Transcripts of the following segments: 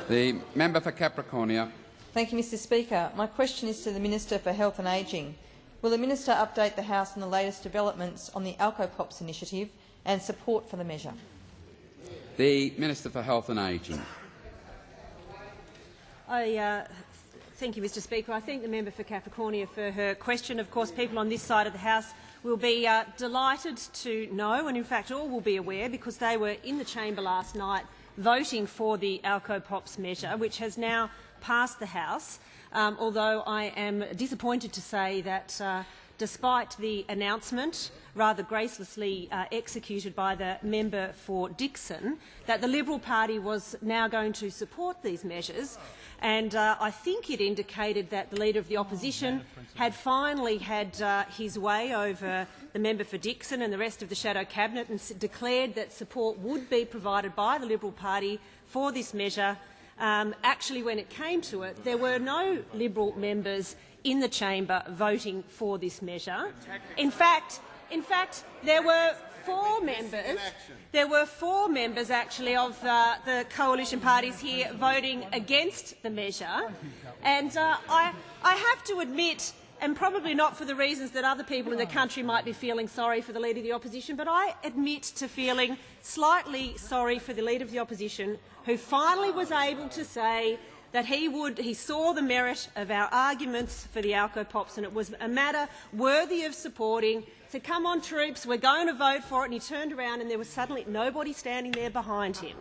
The member for Capricornia. Thank you, Mr Speaker. My question is to the Minister for Health and Ageing. Will the Minister update the House on the latest developments on the Alcopops initiative and support for the measure? The Minister for Health and Ageing. Thank you, Mr Speaker. I thank the member for Capricornia for her question. Of course, people on this side of the House will be delighted to know, and in fact all will be aware, because they were in the chamber last night voting for the Alcopops measure, which has now passed the House, although I am disappointed to say that despite the announcement, rather gracelessly executed by the member for Dixon, that the Liberal Party was now going to support these measures. And I think it indicated that the Leader of the Opposition had finally had his way over the member for Dixon and the rest of the Shadow Cabinet and declared that support would be provided by the Liberal Party for this measure. Actually, when it came to it, there were no Liberal members in the chamber voting for this measure. In fact, there were four members. There were four members, actually, of the coalition parties here voting against the measure. And I have to admit, and probably not for the reasons that other people in the country might be feeling sorry for the Leader of the Opposition, but I admit to feeling slightly sorry for the Leader of the Opposition, who finally was able to say that he saw the merit of our arguments for the Alcopops and it was a matter worthy of supporting. So come on, troops, we're going to vote for it. And he turned around and there was suddenly nobody standing there behind him.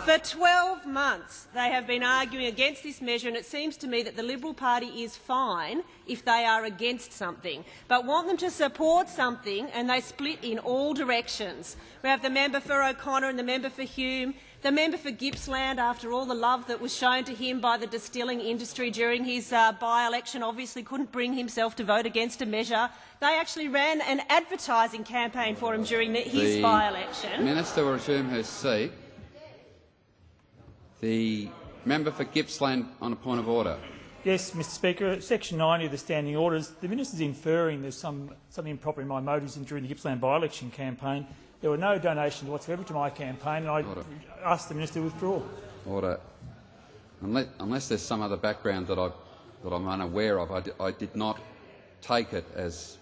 For 12 months they have been arguing against this measure, and it seems to me that the Liberal Party is fine if they are against something, but want them to support something and they split in all directions. We have the member for O'Connor and the member for Hume. The member for Gippsland, after all the love that was shown to him by the distilling industry during his by-election, obviously couldn't bring himself to vote against a measure. They actually ran an advertising campaign for him during his by-election. The Minister will resume her seat. The member for Gippsland on a point of order. Yes, Mr Speaker. Section 90 of the Standing Orders, the Minister is inferring there's something improper in my motives during the Gippsland by-election campaign. There were no donations whatsoever to my campaign, and I asked the Minister to withdraw. Order. Unless there's some other background that I'm unaware of, I did not take it as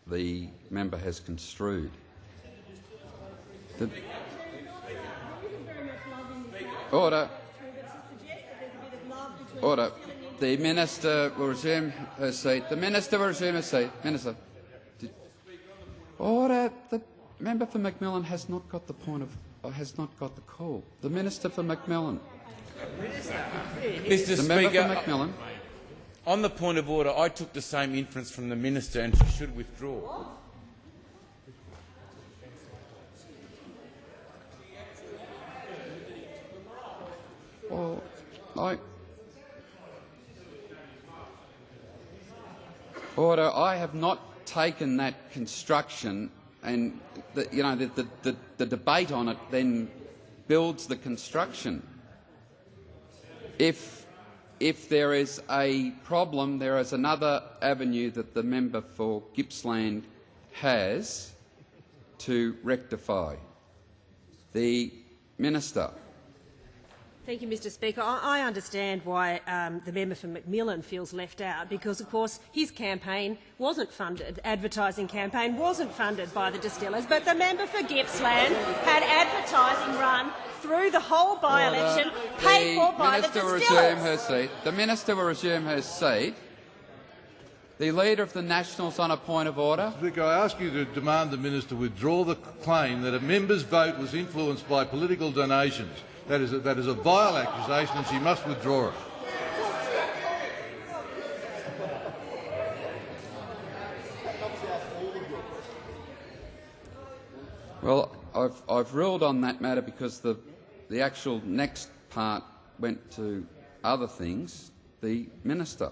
the member has construed. Order. Order. The Minister will resume her seat. The Minister will resume her seat. Minister. Order. The member for Macmillan has not got the has not got the call. The Minister for Macmillan. Mr. Speaker, Macmillan. On the point of order, I took the same inference from the Minister and she should withdraw. Well, Order. I have not taken that construction, and the debate on it then builds the construction. If there is a problem, there is another avenue that the member for Gippsland has to rectify. The Minister. Thank you, Mr Speaker. I understand why the member for Macmillan feels left out, because, of course, his campaign wasn't funded, advertising campaign wasn't funded by the distillers, but the member for Gippsland had advertising run through the whole by-election, paid for by the distillers. The Minister will resume her seat. The Leader of the Nationals on a point of order. Speaker, I ask you to demand the Minister withdraw the claim that a member's vote was influenced by political donations. That is a vile accusation and she must withdraw it. Well, I've ruled on that matter because the actual next part went to other things. The Minister.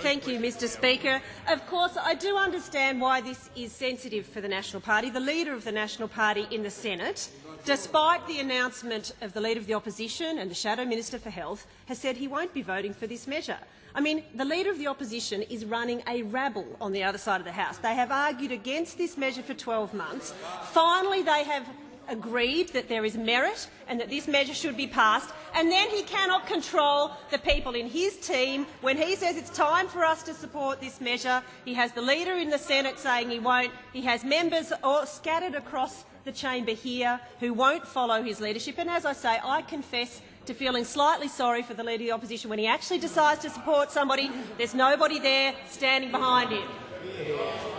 Thank you, Mr Speaker. Of course, I do understand why this is sensitive for the National Party. The Leader of the National Party in the Senate, despite the announcement of the Leader of the Opposition and the Shadow Minister for Health, has said he won't be voting for this measure. I mean, the Leader of the Opposition is running a rabble on the other side of the House. They have argued against this measure for 12 months. Finally, they have agreed that there is merit and that this measure should be passed, and then he cannot control the people in his team. When he says it's time for us to support this measure, he has the leader in the Senate saying he won't. He has members all scattered across the chamber here who won't follow his leadership. And as I say, I confess to feeling slightly sorry for the Leader of the Opposition when he actually decides to support somebody. There's nobody there standing behind him.